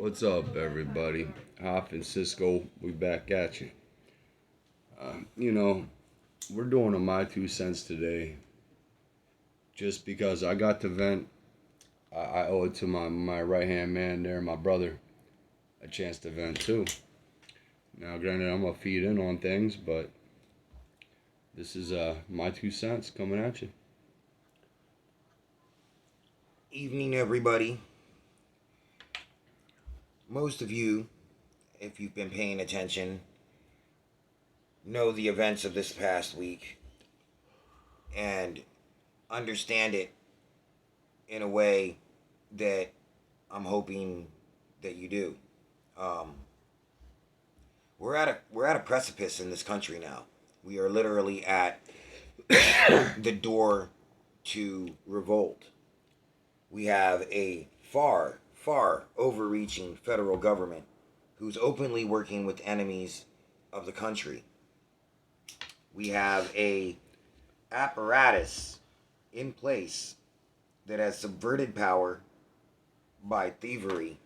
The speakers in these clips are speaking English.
What's up, everybody? Hoff and Cisco, we back at you. Uh, you know, we're doing a my 2 cents today, just because I got to vent. I owe it to my right hand man there, my brother, a chance to vent too. Now, granted, I'm gonna feed in on things, but this is my 2 cents coming at you. Evening, everybody. Most of you, if you've been paying attention, know the events of this past week and understand it in a way that I'm hoping that you do. We're at a precipice in this country now. We are literally at the door to revolt. We have a far, far overreaching federal government who's openly working with enemies of the country. We have a apparatus in place that has subverted power by thievery.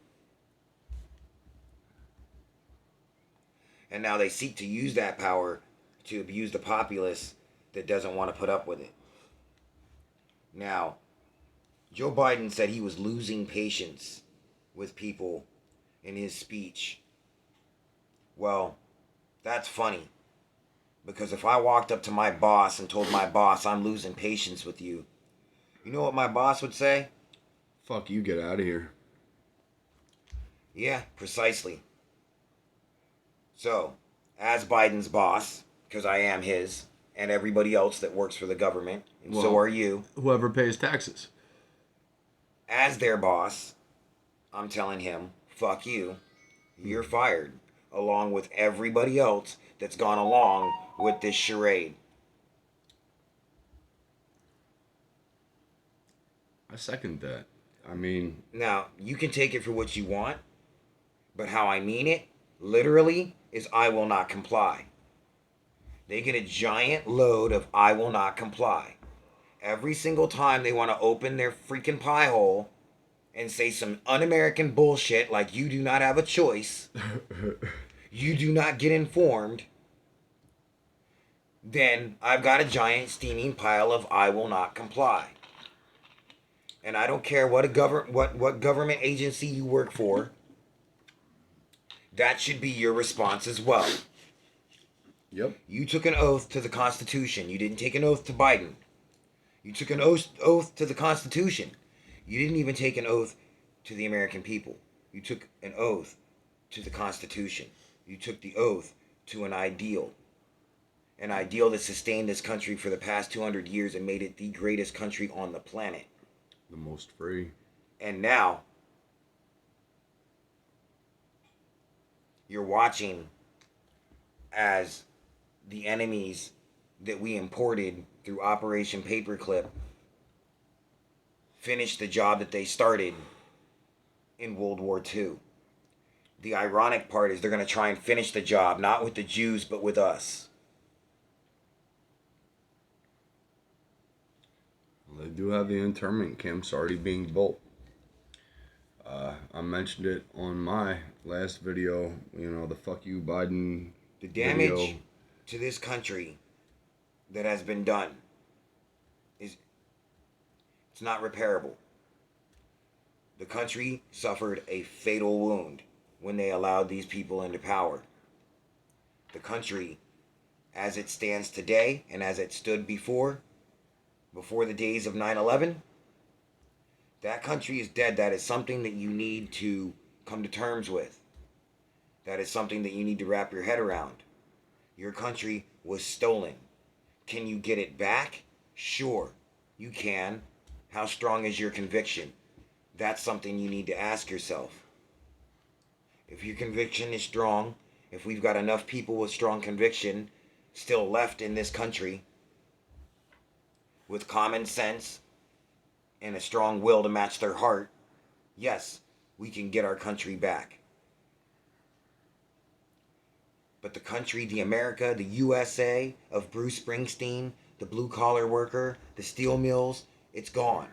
And now they seek to use that power to abuse the populace that doesn't want to put up with it. Now, Joe Biden said he was losing patience with people in his speech. Well, that's funny. Because if I walked up to my boss and told my boss I'm losing patience with you, you know what my boss would say? Fuck you, get out of here. Yeah, precisely. So, as Biden's boss, because I am his, and everybody else that works for the government, and so are you. Whoever pays taxes. As their boss, I'm telling him, fuck you, you're fired, along with everybody else that's gone along with this charade. I second that. I mean, Now, you can take it for what you want, but how I mean it, literally, is I will not comply. They get a giant load of I will not comply. Every single time they want to open their freaking pie hole and say some un-American bullshit like you do not have a choice, you do not get informed, then I've got a giant steaming pile of I will not comply. And I don't care what what government agency you work for, that should be your response as well. Yep. You took an oath to the Constitution. You didn't take an oath to Biden. You took an oath to the Constitution. You didn't even take an oath to the American people. You took an oath to the Constitution. You took the oath to an ideal that sustained this country for the past 200 years and made it the greatest country on the planet. The most free. And now, you're watching as the enemies that we imported through Operation Paperclip finish the job that they started in World War II. The ironic part is they're going to try and finish the job, not with the Jews, but with us. They do have the internment camps already being built. I mentioned it on my last video, the fuck you Biden The damage video. to this country that has been done it's not repairable. The country suffered a fatal wound when they allowed these people into power. The country, as it stands today and as it stood before the days of 9/11, that country is dead. That is something that you need to come to terms with. That is something that you need to wrap your head around. Your country was stolen. Can you get it back? Sure, you can. How strong is your conviction? That's something you need to ask yourself. If your conviction is strong, if we've got enough people with strong conviction still left in this country, with common sense and a strong will to match their heart, yes, we can get our country back. But the country, the America, the USA of Bruce Springsteen, the blue-collar worker, the steel mills, it's gone.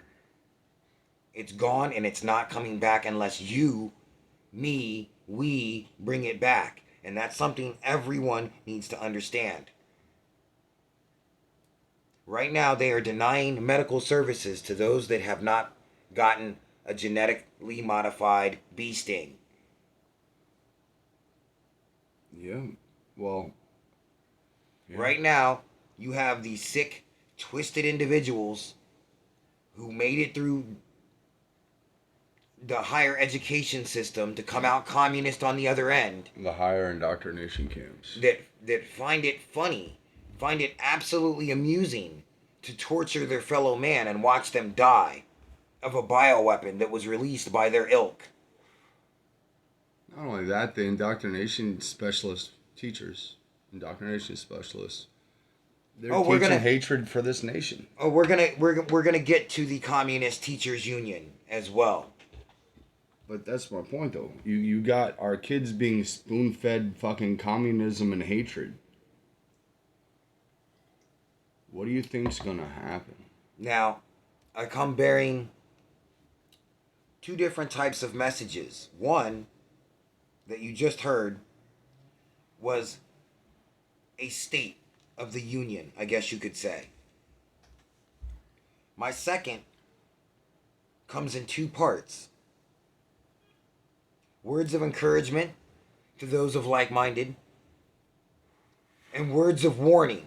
It's gone, and it's not coming back unless you me, we bring it back. And that's something everyone needs to understand. Right now, they are denying medical services to those that have not gotten a genetically modified bee sting. Yeah. Well. Yeah. Right now, you have these sick, twisted individuals who made it through the higher education system to come out communist on the other end. The higher indoctrination camps. That find it funny, find it absolutely amusing to torture their fellow man and watch them die of a bioweapon that was released by their ilk. Not only that, the indoctrination specialist teachers, indoctrination specialists, they're teaching hatred for this nation. Oh, we're gonna get to the Communist Teachers Union as well. But that's my point, though. You got our kids being spoon-fed fucking communism and hatred. What do you think's gonna happen? Now, I come bearing two different types of messages. One that you just heard was a state of the union, I guess you could say. My second comes in two parts. Words of encouragement to those of like-minded, and words of warning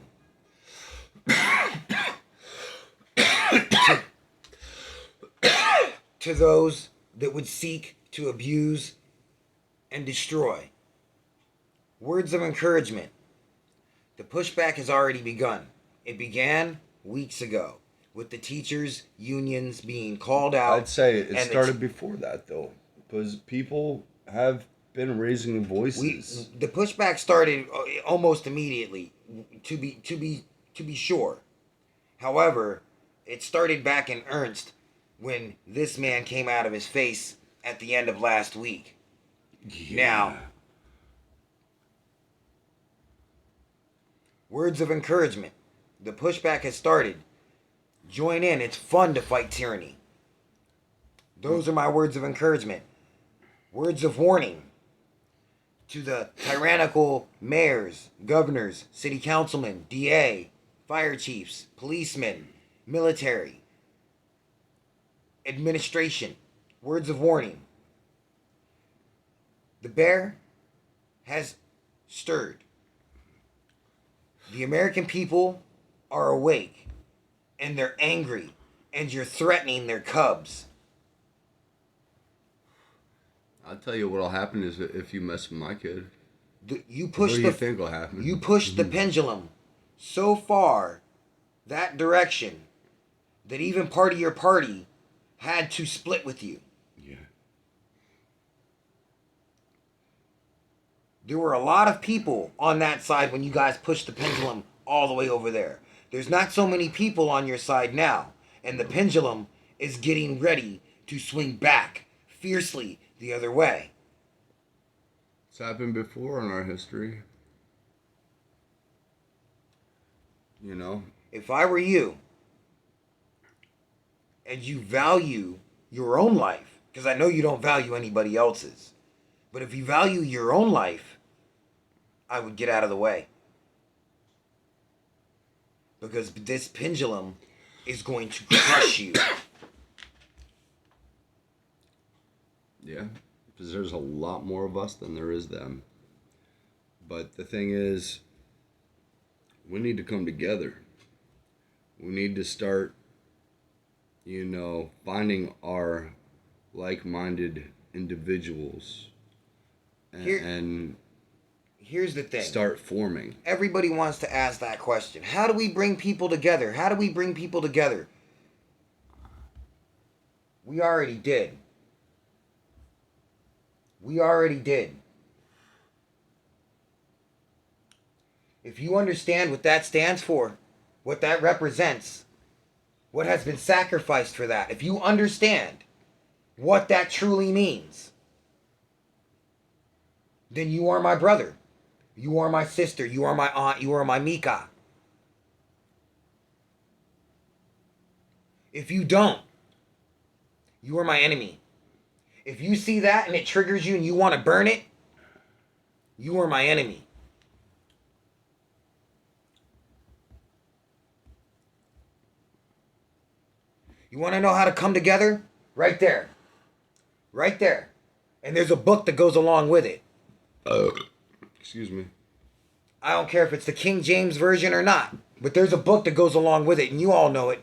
to those that would seek to abuse and destroy. Words of encouragement. The pushback has already begun. It began weeks ago with the teachers' unions being called out. I'd say it started before that, though, because people have been raising voices. The pushback started almost immediately, to be sure. However, it started back in earnest when this man came out of his face at the end of last week. Yeah. Now, words of encouragement. The pushback has started. Join in. It's fun to fight tyranny. Those are my words of encouragement. Words of warning to the tyrannical mayors, governors, city councilmen, DA, fire chiefs, policemen, military, administration. Words of warning. The bear has stirred. The American people are awake, and they're angry, and you're threatening their cubs. I'll tell you what'll happen is if you mess with my kid. What do you think will happen? You push the pendulum so far that direction that even part of your party had to split with you. Yeah. There were a lot of people on that side when you guys pushed the pendulum all the way over there. There's not so many people on your side now, and the pendulum is getting ready to swing back fiercely the other way. It's happened before in our history. You know? If I were you, and you value your own life, because I know you don't value anybody else's, but if you value your own life, I would get out of the way. Because this pendulum is going to crush you. Yeah, because there's a lot more of us than there is them. But the thing is, we need to come together. We need to start, finding our like-minded individuals and here's the thing. Start forming. Everybody wants to ask that question. How do we bring people together? How do we bring people together? We already did. We already did. If you understand what that stands for, what that represents, what has been sacrificed for that, if you understand what that truly means, then you are my brother. You are my sister. You are my aunt. You are my Mika. If you don't, you are my enemy. If you see that and it triggers you and you want to burn it, you are my enemy. You want to know how to come together? Right there. Right there. And there's a book that goes along with it. Excuse me. I don't care if it's the King James version or not, but there's a book that goes along with it, and you all know it,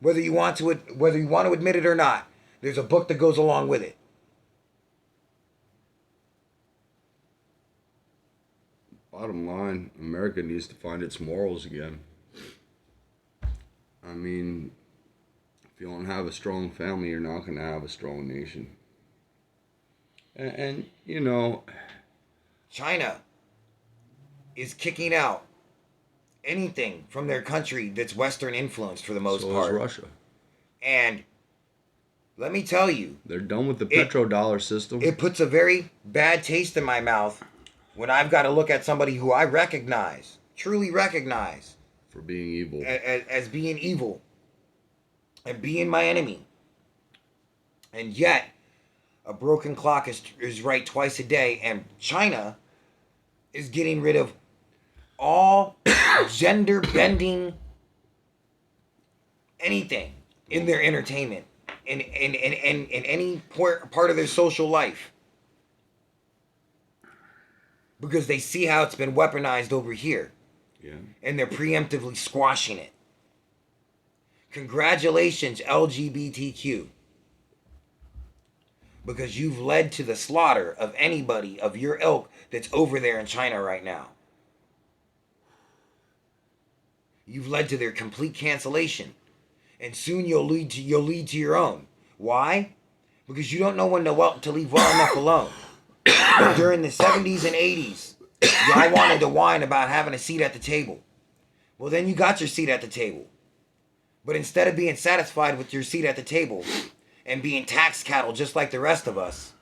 whether you want to admit it or not. There's a book that goes along with it. Bottom line, America needs to find its morals again. I mean, if you don't have a strong family, you're not going to have a strong nation. And you know, China is kicking out anything from their country that's Western influenced for the most part. So is Russia. And let me tell you, they're done with the petrodollar system. It puts a very bad taste in my mouth when I've got to look at somebody who I recognize, truly recognize, for being evil, as being evil and being my enemy. And yet, a broken clock is right twice a day, and China is getting rid of all gender bending anything in their entertainment, in any part of their social life. Because they see how it's been weaponized over here. Yeah. And they're preemptively squashing it. Congratulations, LGBTQ. Because you've led to the slaughter of anybody of your ilk that's over there in China right now. You've led to their complete cancellation. And soon you'll lead to your own. Why? Because you don't know when to leave well enough alone. During the 70s and 80s, y'all wanted to whine about having a seat at the table. Well, then you got your seat at the table. But instead of being satisfied with your seat at the table and being tax cattle just like the rest of us,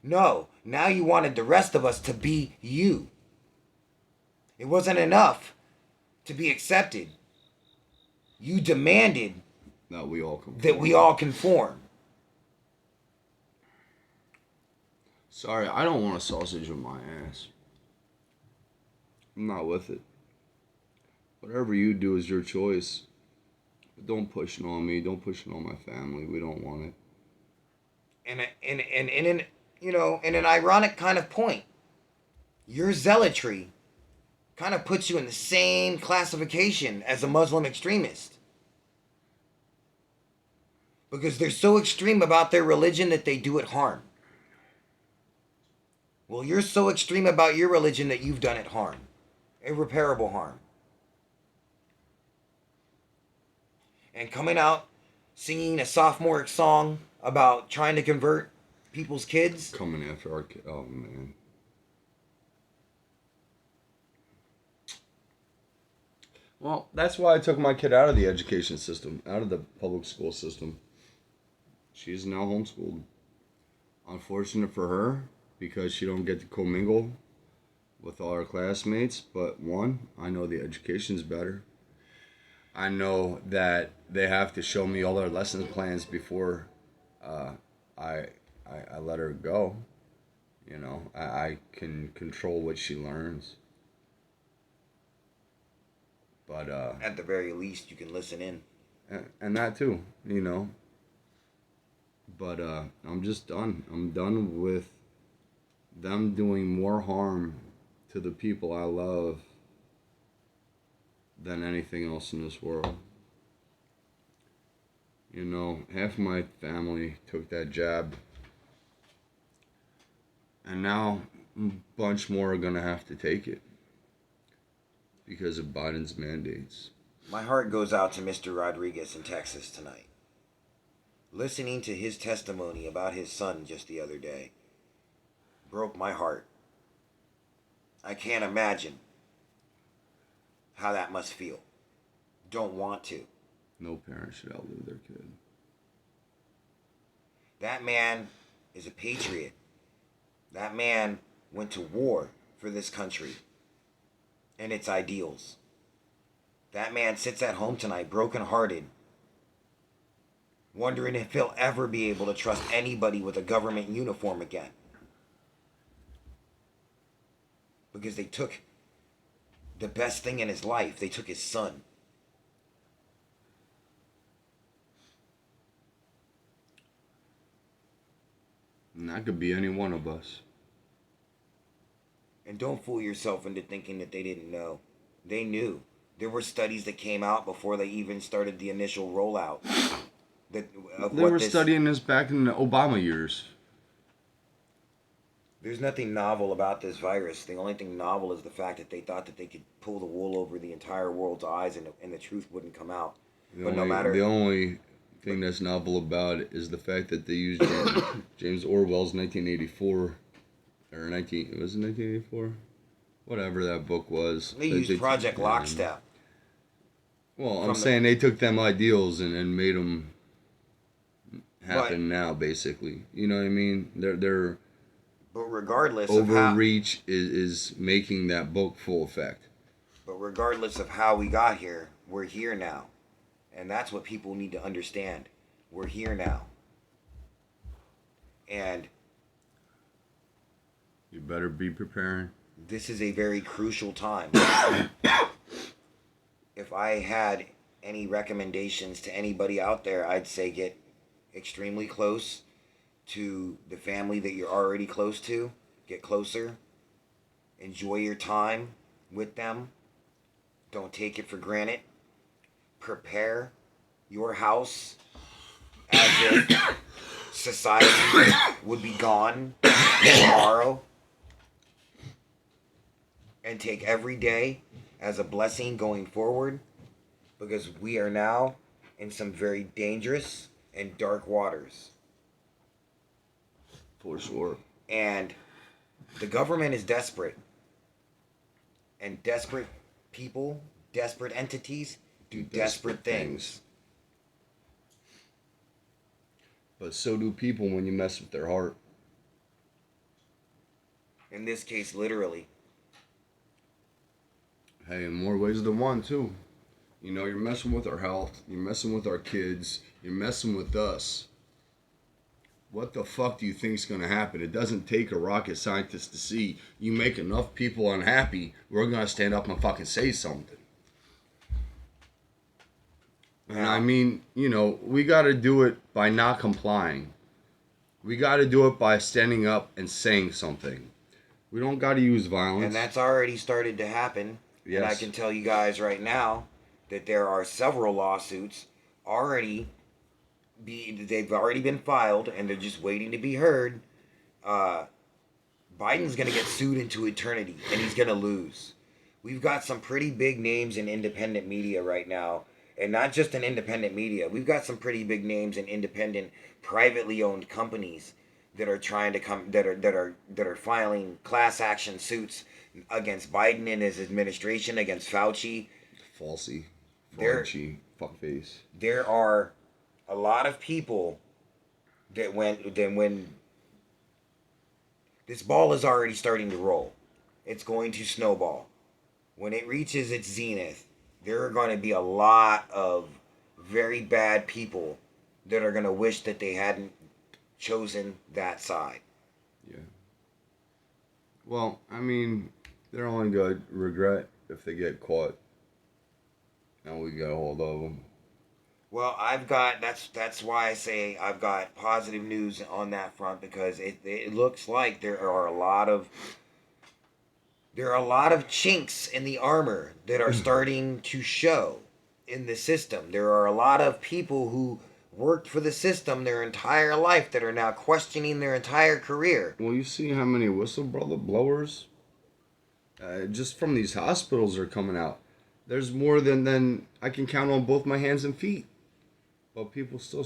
no, now you wanted the rest of us to be you. It wasn't enough to be accepted. You demanded that we all conform. Sorry, I don't want a sausage in my ass. I'm not with it. Whatever you do is your choice. But don't push it on me. Don't push it on my family. We don't want it. In an ironic kind of point, your zealotry kind of puts you in the same classification as a Muslim extremist. Because they're so extreme about their religion that they do it harm. Well, you're so extreme about your religion that you've done it harm. Irreparable harm. And coming out, singing a sophomoric song about trying to convert people's kids. Coming after our kids. Oh, man. Well, that's why I took my kid out of the education system, out of the public school system. She's now homeschooled. Unfortunate for her, because she don't get to commingle with all her classmates. But one, I know the education's better. I know that they have to show me all their lesson plans before I let her go. You know, I can control what she learns. But at the very least, you can listen in. And that too, you know. But I'm just done. I'm done with them doing more harm to the people I love than anything else in this world. You know, half my family took that jab. And now a bunch more are going to have to take it because of Biden's mandates. My heart goes out to Mr. Rodriguez in Texas tonight. Listening to his testimony about his son just the other day broke my heart. I can't imagine how that must feel. Don't want to. No parent should outlive their kid. That man is a patriot. That man went to war for this country and its ideals. That man sits at home tonight brokenhearted wondering if he'll ever be able to trust anybody with a government uniform again. Because they took the best thing in his life. They took his son. And that could be any one of us. And don't fool yourself into thinking that they didn't know. They knew. There were studies that came out before they even started the initial rollout. They were studying this back in the Obama years. There's nothing novel about this virus. The only thing novel is the fact that they thought that they could pull the wool over the entire world's eyes and the truth wouldn't come out. The only thing that's novel about it is the fact that they used James Orwell's 1984, or 1984? Whatever that book was. They used Project Lockstep. Well, I'm saying they took them ideals and made them happen now, basically. You know what I mean? They're But regardless overreach is making that book full effect. But regardless of how we got here, we're here now. And that's what people need to understand. We're here now. And you better be preparing. This is a very crucial time. If I had any recommendations to anybody out there, I'd say get extremely close to the family that you're already close to. Get closer. Enjoy your time with them. Don't take it for granted. Prepare your house as if society would be gone tomorrow. And take every day as a blessing going forward, because we are now in some very dangerous and dark waters. For sure. And the government is desperate. And desperate people, desperate entities, do desperate things. But so do people when you mess with their heart. In this case, literally. Hey, in more ways than one, too. You know, you're messing with our health. You're messing with our kids. You're messing with us. What the fuck do you think is going to happen? It doesn't take a rocket scientist to see. You make enough people unhappy, we're going to stand up and fucking say something. And I mean, you know, we got to do it by not complying. We got to do it by standing up and saying something. We don't got to use violence. And that's already started to happen. Yes. And I can tell you guys right now that there are several lawsuits they've already been filed and they're just waiting to be heard. Biden's going to get sued into eternity and he's going to lose. We've got some pretty big names in independent media right now, and not just in independent media. We've got some pretty big names in independent, privately owned companies that are trying to come that are filing class action suits against Biden and his administration, against Fauci. Fauci, fuckface. There are a lot of people that when this ball is already starting to roll, it's going to snowball. When it reaches its zenith, there are going to be a lot of very bad people that are going to wish that they hadn't chosen that side. Yeah. Well, I mean, they're only going to regret if they get caught. And we get a hold of them. Well, that's why I say I've got positive news on that front, because it looks like there are a lot of chinks in the armor that are starting to show in the system. There are a lot of people who worked for the system their entire life that are now questioning their entire career. Well, you see how many whistleblowers just from these hospitals are coming out. There's more than I can count on both my hands and feet. But people still,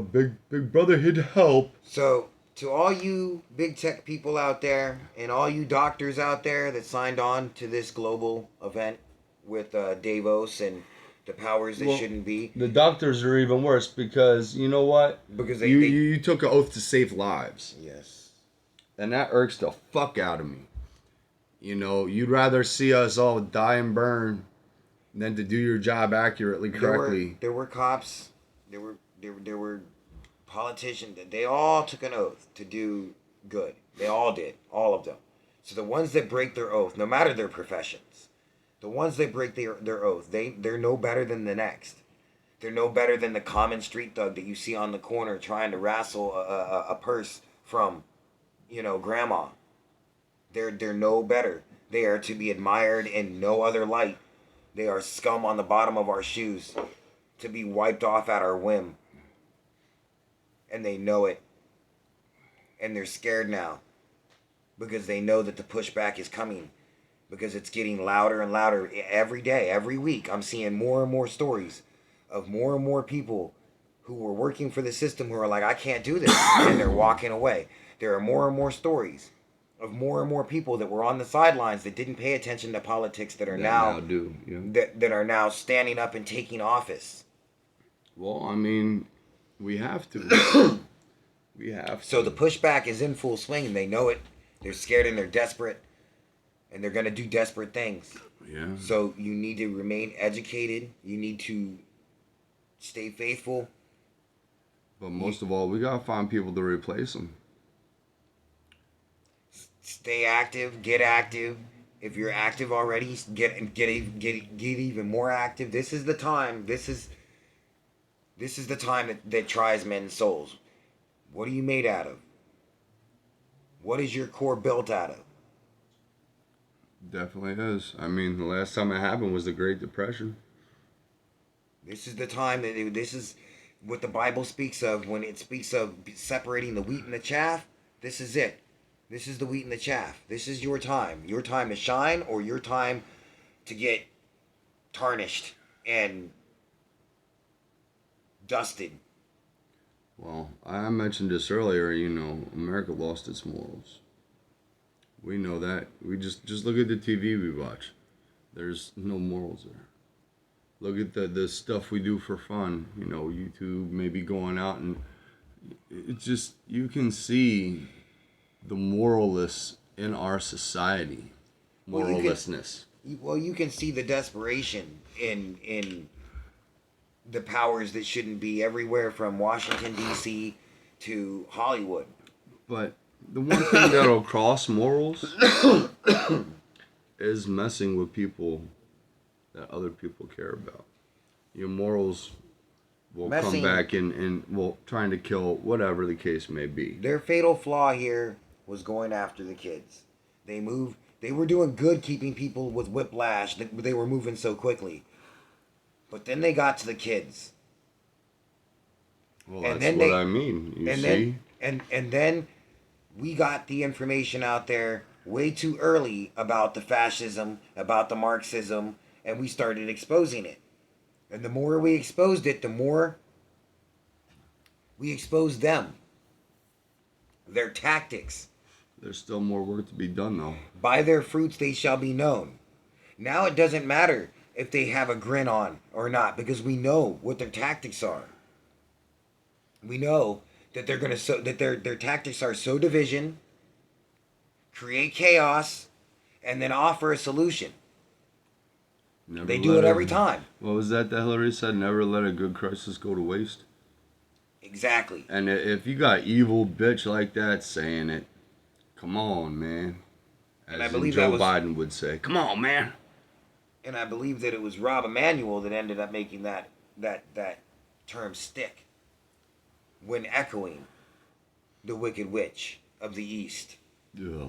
big brother here to help. So, to all you big tech people out there and all you doctors out there that signed on to this global event with Davos and the powers that shouldn't be. The doctors are even worse because, you know what? Because you took an oath to save lives. Yes. And that irks the fuck out of me. You know, you'd rather see us all die and burn than to do your job accurately, correctly. There were cops. There There were politicians. They all took an oath to do good. They all did, all of them. So the ones that break their oath, no matter their professions, the ones that break their oath, they're no better than the next. They're no better than the common street thug that you see on the corner trying to wrestle a purse from, grandma. They're no better. They are to be admired in no other light. They are scum on the bottom of our shoes, to be wiped off at our whim. And they know it. And they're scared now, because they know that the pushback is coming, because it's getting louder and louder every day, every week. I'm seeing more and more stories of more and more people who were working for the system who are like, I can't do this, and they're walking away. There are more and more stories of more and more people that were on the sidelines that didn't pay attention to politics that are now do, yeah. that are now standing up and taking office. Well, I mean, we have to. We have to. So the pushback is in full swing, and they know it. They're scared and they're desperate, and they're gonna do desperate things. Yeah. So you need to remain educated. You need to stay faithful. But most of all, we gotta find people to replace them. Stay active. Get active. If you're active already, get even more active. This is the time. This is the time that tries men's souls. What are you made out of? What is your core built out of? Definitely is. I mean, the last time it happened was the Great Depression. This is the time this is what the Bible speaks of when it speaks of separating the wheat and the chaff. This is it. This is the wheat and the chaff. This is your time. Your time to shine, or your time to get tarnished and dusted. Well, I mentioned this earlier, America lost its morals. We know that. We just look at the TV we watch. There's no morals there. Look at the stuff we do for fun. YouTube, maybe going out, and it's just, you can see the moralists in our society. Morallessness. Well, you can see the desperation in the powers that shouldn't be, everywhere from Washington, D.C. to Hollywood. But the one thing that'll cross morals is messing with people that other people care about. Your morals will come back and trying to kill, whatever the case may be. Their fatal flaw here was going after the kids. They were doing good keeping people with whiplash. They were moving so quickly. But then they got to the kids. Well, that's what I mean. You see? And then we got the information out there way too early about the fascism, about the Marxism, and we started exposing it. And the more we exposed it, the more we exposed them. Their tactics. There's still more work to be done, though. By their fruits they shall be known. Now it doesn't matter if they have a grin on or not, because we know what their tactics are. We know that they're gonna their tactics are sow division, create chaos, and then offer a solution. They do it every time. What was that Hillary said? Never let a good crisis go to waste. Exactly. And if you got evil bitch like that saying it, come on, man. As I believe Joe Biden would say, come on, man. And I believe that it was Rob Emanuel that ended up making that term stick when echoing the Wicked Witch of the East. Yeah.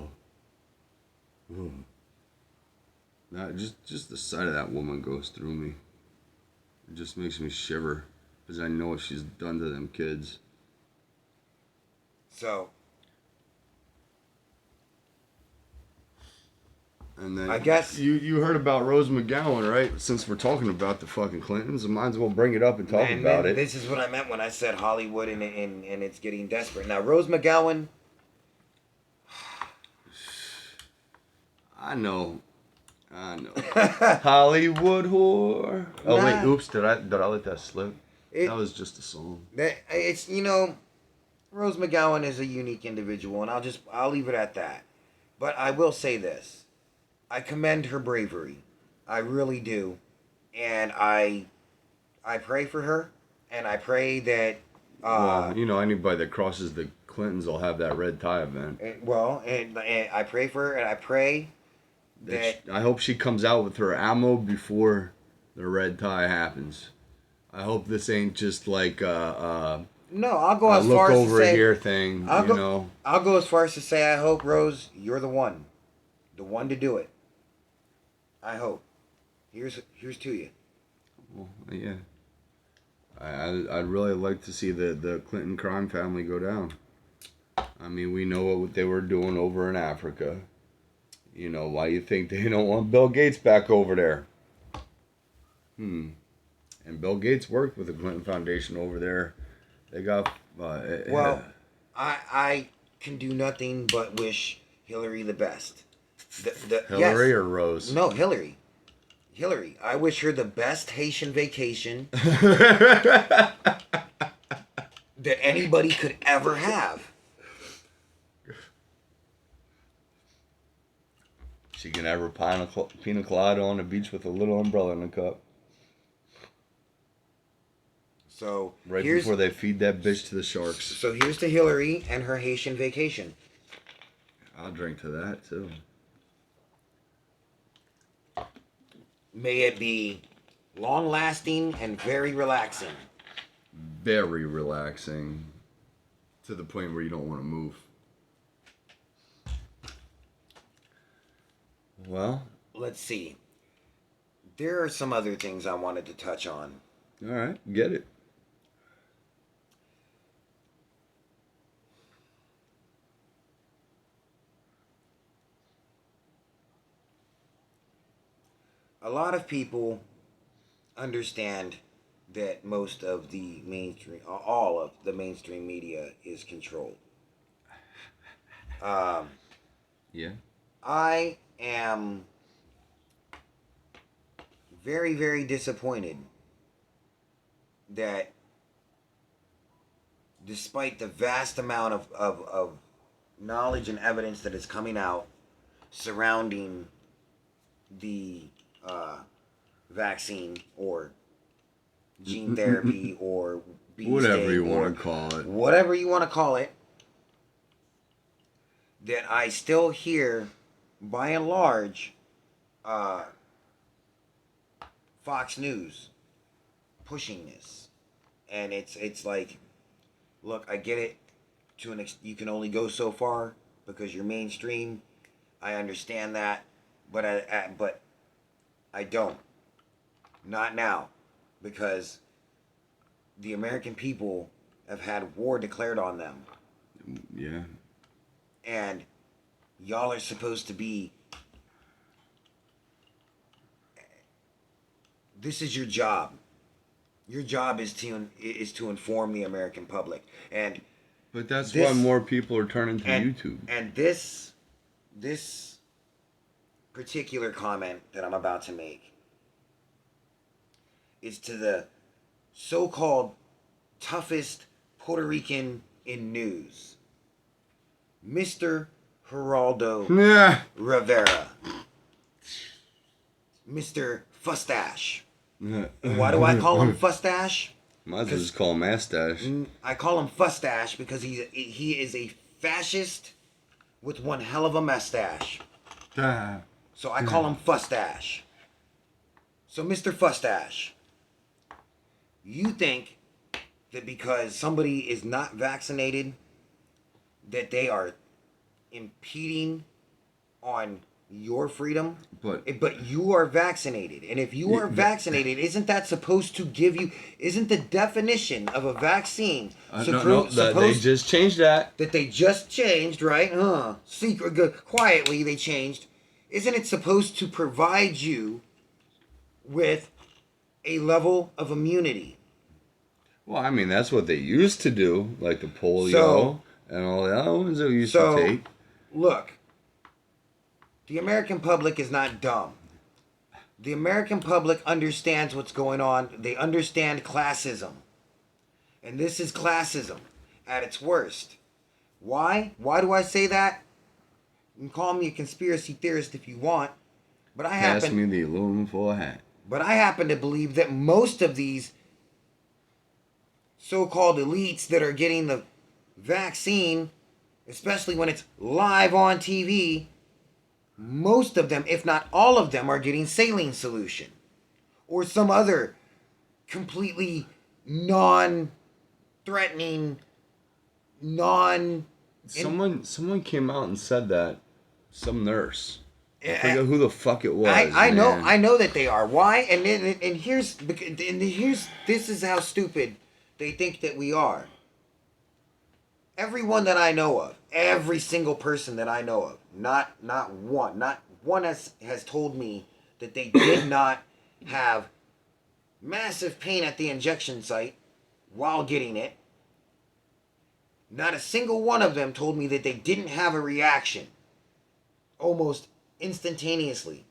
Nah, just the sight of that woman goes through me. It just makes me shiver, because I know what she's done to them kids. So, and then I guess you heard about Rose McGowan, right? Since we're talking about the fucking Clintons, I might as well bring it up and talk about it. This is what I meant when I said Hollywood and it's getting desperate. Now, Rose McGowan. I know. Hollywood whore. Oh wait, oops! Did I let that slip? That was just a song. It's Rose McGowan is a unique individual, and I'll leave it at that. But I will say this: I commend her bravery, I really do, and I pray for her, and I pray that. Well, you know, anybody that crosses the Clintons will have that red tie event. And I pray for her, and I pray that. I hope she comes out with her ammo before the red tie happens. I hope this ain't just like No, I'll go a as look far as to over say. here thing, I'll you go. know. I'll go as far as to say I hope, Rose, you're the one to do it. I hope. Here's to you. Well, yeah. I'd really like to see the Clinton crime family go down. I mean, we know what they were doing over in Africa. You know, why you think they don't want Bill Gates back over there? And Bill Gates worked with the Clinton Foundation over there. They got... Well, I can do nothing but wish Hillary the best. Hillary or Rose? No, Hillary. Hillary. I wish her the best Haitian vacation that anybody could ever have. She can have her pina colada on the beach with a little umbrella in a cup. So right before they feed that bitch to the sharks. So here's to Hillary and her Haitian vacation. I'll drink to that too. May it be long-lasting and very relaxing. Very relaxing. To the point where you don't want to move. Well, let's see. There are some other things I wanted to touch on. All right, get it. A lot of people understand that most of the mainstream, all of the mainstream media is controlled. Yeah. I am very, very disappointed that despite the vast amount of knowledge and evidence that is coming out surrounding the vaccine or gene therapy or whatever you want to call it. Whatever you want to call it, that I still hear, by and large, Fox News pushing this. And it's like, look, I get it. You can only go so far because you're mainstream. I understand that, but I don't. Not now, because the American people have had war declared on them. Yeah. And y'all are supposed to be... This is your job. Your job is to inform the American public. But that's why more people are turning to YouTube. And this particular comment that I'm about to make is to the so-called toughest Puerto Rican in news, Mr. Geraldo Rivera, Mr. Fustache. And why do I call him Fustache? Might as well just call him Mustache. I call him Fustache because he is a fascist with one hell of a mustache. So I call him Fustache. So Mr. Fustache, you think that because somebody is not vaccinated, that they are impeding on your freedom? But you are vaccinated. And if you are vaccinated, isn't that supposed to give you... Isn't the definition of a vaccine... they just changed that. That they just changed, right? Quietly they changed. Isn't it supposed to provide you with a level of immunity? Well, I mean, that's what they used to do. Like the polio and all the other ones that we used to take. Look. The American public is not dumb. The American public understands what's going on. They understand classism. And this is classism at its worst. Why? Why do I say that? You can call me a conspiracy theorist if you want. But Pass me the aluminum foil hat. But I happen to believe that most of these so-called elites that are getting the vaccine, especially when it's live on TV, most of them, if not all of them, are getting saline solution or some other completely non-threatening, non. Someone came out and said that. Some nurse. I forget who the fuck it was. I know that they are. Why? And here's this is how stupid they think that we are. Everyone that I know of, every single person that I know of, not one has told me that they did not have massive pain at the injection site while getting it. Not a single one of them told me that they didn't have a reaction almost instantaneously.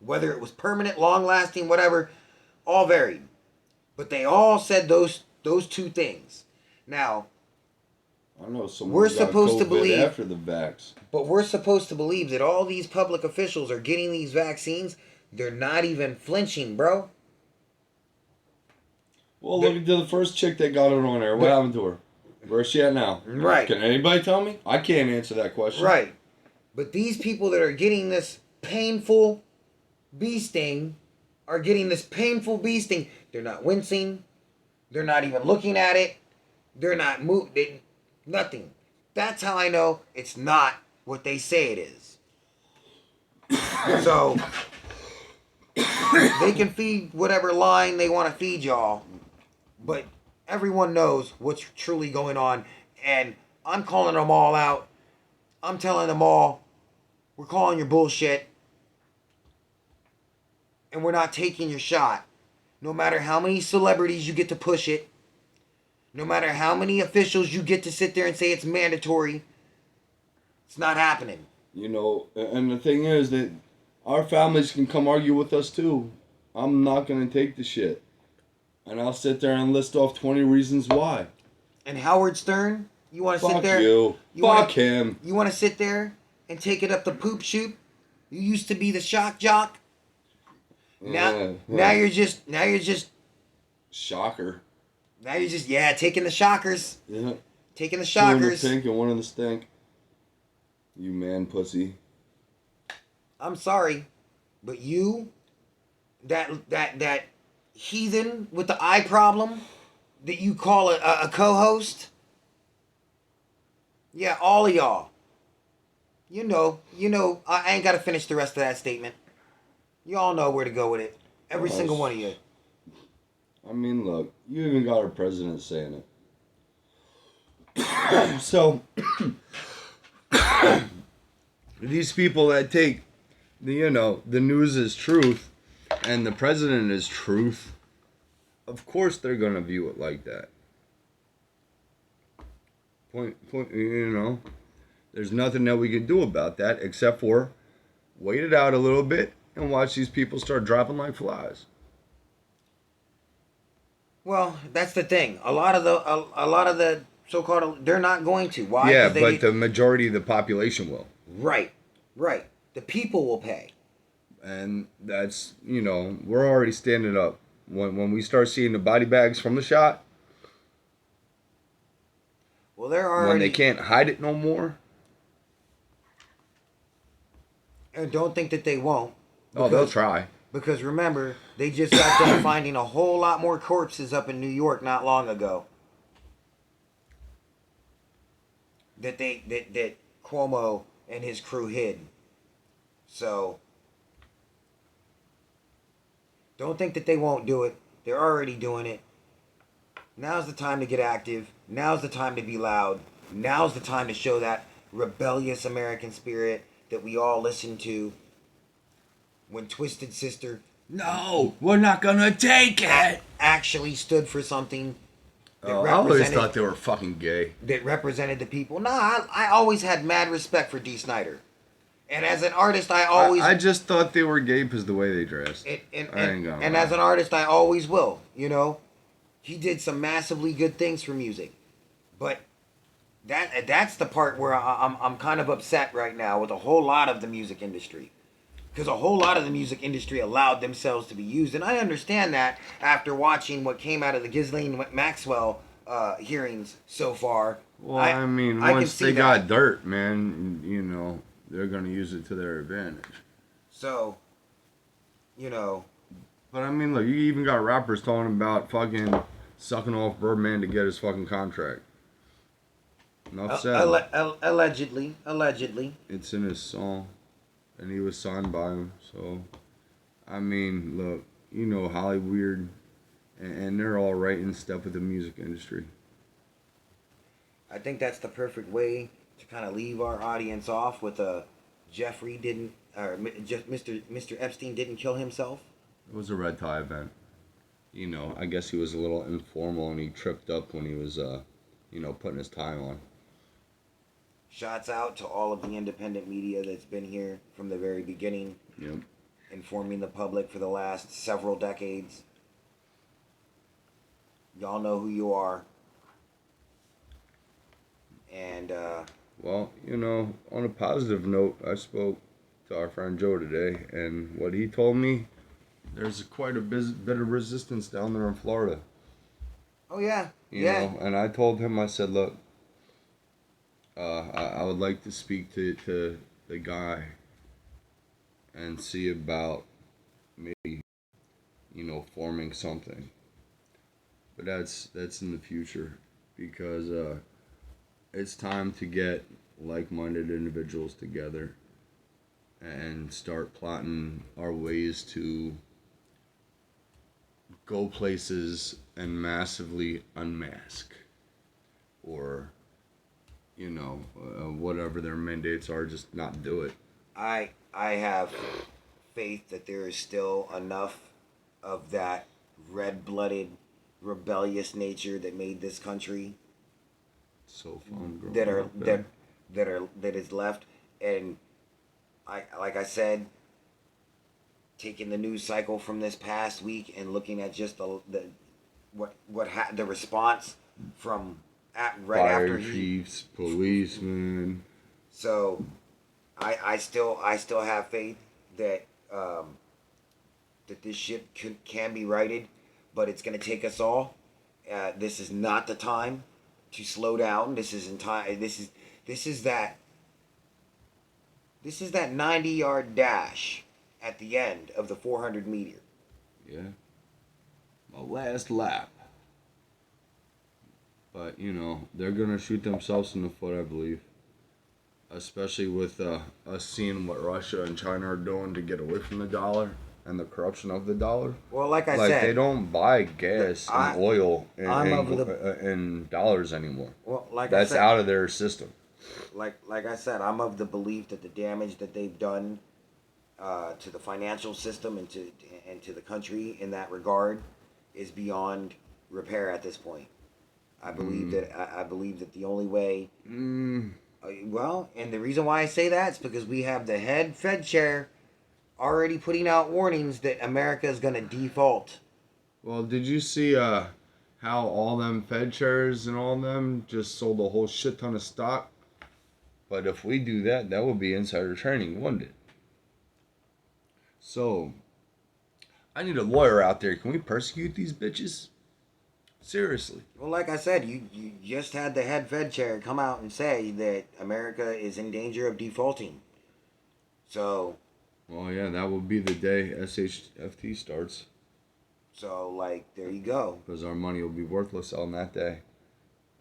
Whether it was permanent, long-lasting, whatever, all varied. But they all said those two things. Now, I know someone we're got supposed COVID to believe after the vax. But we're supposed to believe that all these public officials are getting these vaccines. They're not even flinching, bro. Well, look at the first chick that got it on there. What happened to her? Where's she at now? Right. Can anybody tell me? I can't answer that question. Right. But these people that are getting this painful bee sting are getting this painful bee sting. They're not wincing. They're not even looking at it. They're not moving. Nothing. That's how I know it's not what they say it is. So they can feed whatever line they want to feed y'all, but everyone knows what's truly going on, and I'm calling them all out. I'm telling them all, we're calling your bullshit, and we're not taking your shot. No matter how many celebrities you get to push it, no matter how many officials you get to sit there and say it's mandatory, it's not happening. You know, and the thing is that our families can come argue with us too. I'm not going to take the shit. And I'll sit there and list off 20 reasons why. And Howard Stern, you want to sit there? You Fuck him. You want to sit there and take it up the poop chute? You used to be the shock jock. Now you're just shocker. Now you're just taking the shockers. Yeah. Taking the shockers. Two in the pink and one in the stink. You man pussy. I'm sorry, but you, that heathen with the eye problem that you call a co-host. Yeah, all of y'all. You know, I ain't got to finish the rest of that statement. You all know where to go with it. Every single one of you. I mean, look, you even got our president saying it. So, these people that take, the news as truth, and the president as truth, of course they're going to view it like that. There's nothing that we can do about that except for wait it out a little bit and watch these people start dropping like flies. Well, that's the thing. A lot of the so-called, they're not going to. Why? Yeah, but the majority of the population will. Right. The people will pay. And that's, we're already standing up. When we start seeing the body bags from the shot, well, they're already... when they can't hide it no more. And don't think that they won't. Oh, they'll try. Because remember, they just got done finding a whole lot more corpses up in New York not long ago. That Cuomo and his crew hid. So don't think that they won't do it. They're already doing it. Now's the time to get active. Now's the time to be loud. Now's the time to show that rebellious American spirit that we all listen to. When Twisted Sister, no, we're not gonna take it, actually stood for something. I always thought they were fucking gay. That represented the people. Nah, I always had mad respect for Dee Snider. And as an artist, I just thought they were gay because the way they dressed. And as an artist, I always will. He did some massively good things for music. But that's the part where I'm kind of upset right now with a whole lot of the music industry. because a whole lot of the music industry allowed themselves to be used, and I understand that after watching what came out of the Ghislaine Maxwell hearings so far. Well, I mean, I can once see they that. got dirt, man, they're gonna use it to their advantage. So, you know, But I mean, look, you even got rappers talking about fucking sucking off Birdman to get his fucking contract. Enough said. allegedly. It's in his song, and he was signed by him. So, I mean, look, Hollywood, and they're all right in step with the music industry. I think that's the perfect way to kind of leave our audience off with a Jeffrey didn't, or Mr. Epstein didn't kill himself. It was a red tie event. I guess he was a little informal and he tripped up when he was, putting his tie on. Shots out to all of the independent media that's been here from the very beginning, Yep. informing the public for the last several decades. Y'all know who you are. And, Well, on a positive note, I spoke to our friend Joe today, and what he told me, there's quite a bit of resistance down there in Florida. oh yeah, You know, and I told him, I said, look, I would like to speak to the guy and see about maybe, forming something. But that's in the future because it's time to get like-minded individuals together and start plotting our ways to go places and massively unmask or whatever their mandates are, just not do it. I have faith that there is still enough of that red-blooded, rebellious nature that made this country So fun growing that are up there. that is left. And like I said, taking the news cycle from this past week and looking at just the response from right Fire after chiefs, policemen. So I still have faith that that this ship can be righted, but it's going to take us all. This is not the time to slow down. This is that 90-yard dash at the end of the 400 meter. Yeah. My last lap. But, they're going to shoot themselves in the foot, I believe. Especially with us seeing what Russia and China are doing to get away from the dollar and the corruption of the dollar. Well, like I said, they don't buy gas and oil in dollars anymore. Well, like that's I said, out of their system. Like I said, I'm of the belief that the damage that they've done to the financial system and to the country in that regard is beyond repair at this point. I believe that the only way. Well, and the reason why I say that is because we have the head Fed chair already putting out warnings that America is going to default. Well, did you see how all them Fed chairs and all them just sold a whole shit ton of stock? But if we do that, that would be insider trading, wouldn't it? So, I need a lawyer out there. Can we persecute these bitches? Seriously. Well, like I said, you just had the head Fed chair come out and say that America is in danger of defaulting. So. Well, yeah, that will be the day SHFT starts. So, there you go. Because our money will be worthless on that day.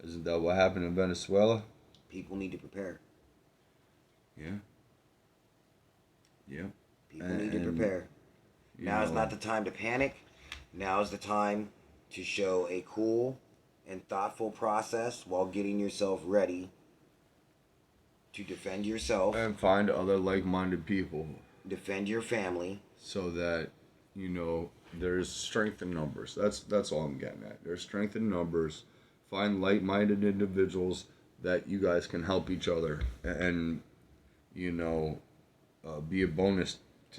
Isn't that what happened in Venezuela? People need to prepare. Yeah. Yeah. People need to prepare. Now is not the time to panic. Now is the time to show a cool and thoughtful process while getting yourself ready to defend yourself. And find other like-minded people. Defend your family. So that, there's strength in numbers. That's all I'm getting at. There's strength in numbers. Find like-minded individuals that you guys can help each other. And, be a bonus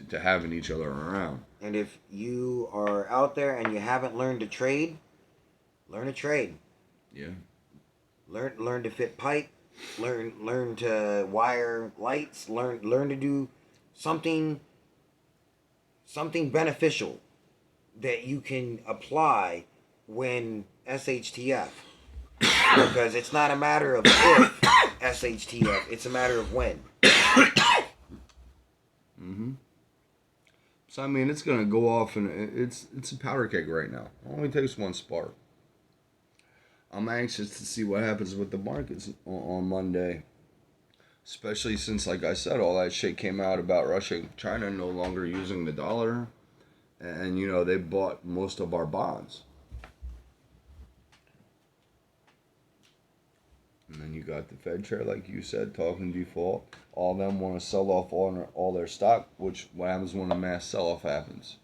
to having each other around. And if you are out there and you haven't learned to trade, learn to trade. Yeah. Learn to fit pipe. Learn to wire lights. Learn to do something something beneficial that you can apply when SHTF. Because it's not a matter of if SHTF, it's a matter of when. Mm-hmm. So I mean, it's gonna go off, and it's a powder keg right now. It only takes one spark. I'm anxious to see what happens with the markets on Monday, especially since, like I said, all that shit came out about Russia and China no longer using the dollar, and they bought most of our bonds. And then you got the Fed chair, like you said, talking default. All of them want to sell off all their stock, which what happens when a mass sell-off happens?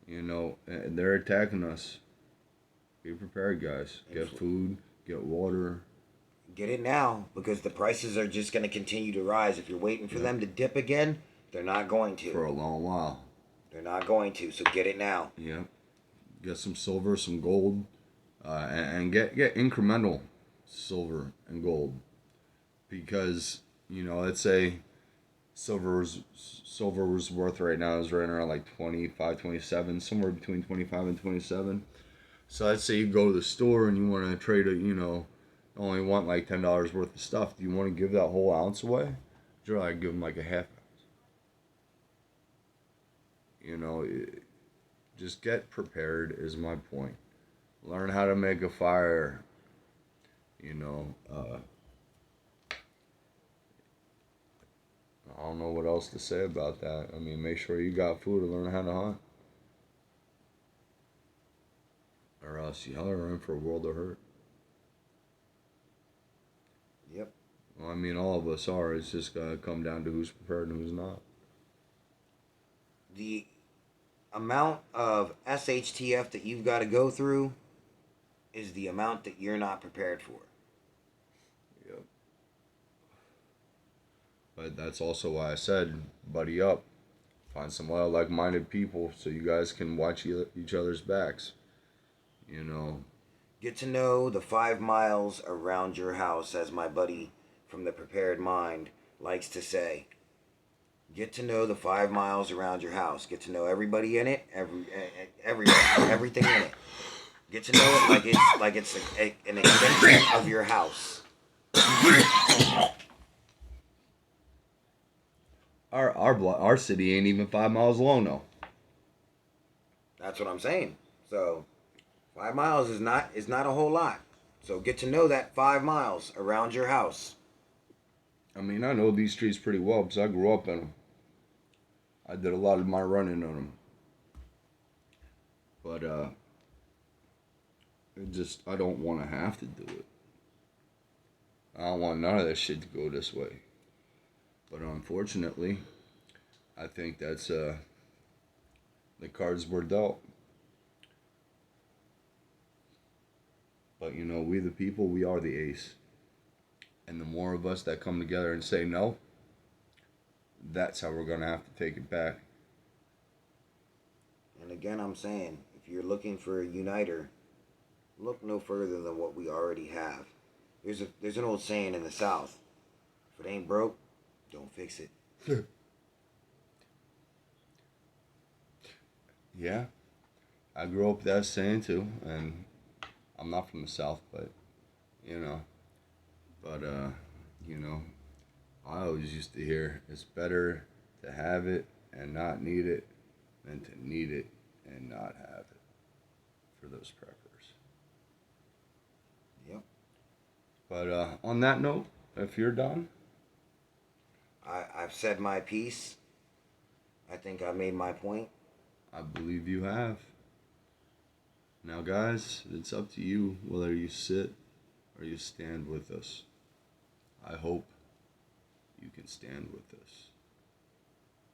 And they're attacking us. Be prepared, guys. Get food, get water. Get it now, because the prices are just going to continue to rise. If you're waiting for them to dip again, they're not going to. For a long while. They're not going to, so get it now. Yep. Get some silver, some gold, and get incremental silver and gold, because let's say silver's worth right now is right around like 25, 27, somewhere between 25 and 27. So let's say you go to the store and you want to trade only want like $10 worth of stuff. Do you want to give that whole ounce away? Or like give them like a half ounce? Just get prepared is my point. Learn how to make a fire. I don't know what else to say about that. I mean, make sure you got food and learn how to hunt. Or else y'all are in for a world of hurt. Yep. Well, I mean, all of us are. It's just going to come down to who's prepared and who's not. The amount of SHTF that you've got to go through is the amount that you're not prepared for. Yep. But that's also why I said, buddy up. Find some other like-minded people so you guys can watch each other's backs. Get to know the 5 miles around your house, as my buddy from the Prepared Mind likes to say. Get to know the 5 miles around your house. Get to know everybody in it, everything in it. Get to know it like it's an extension of your house. Our city ain't even 5 miles long though. That's what I'm saying. So 5 miles is not a whole lot. So get to know that 5 miles around your house. I mean, I know these streets pretty well because I grew up in them. I did a lot of my running on them. But I don't want to have to do it. I don't want none of this shit to go this way. But unfortunately, I think that's the cards were dealt. But we the people, we are the ace. And the more of us that come together and say no, that's how we're going to have to take it back. And again, I'm saying, if you're looking for a uniter, look no further than what we already have. There's an old saying in the South: if it ain't broke, don't fix it. Yeah, I grew up with that saying too, and I'm not from the South, but I always used to hear it's better to have it and not need it than to need it and not have it, for those preppers. Yep. But on that note, if you're done, I've said my piece. I think I made my point. I believe you have. Now, guys, it's up to you whether you sit or you stand with us. I hope you can stand with us.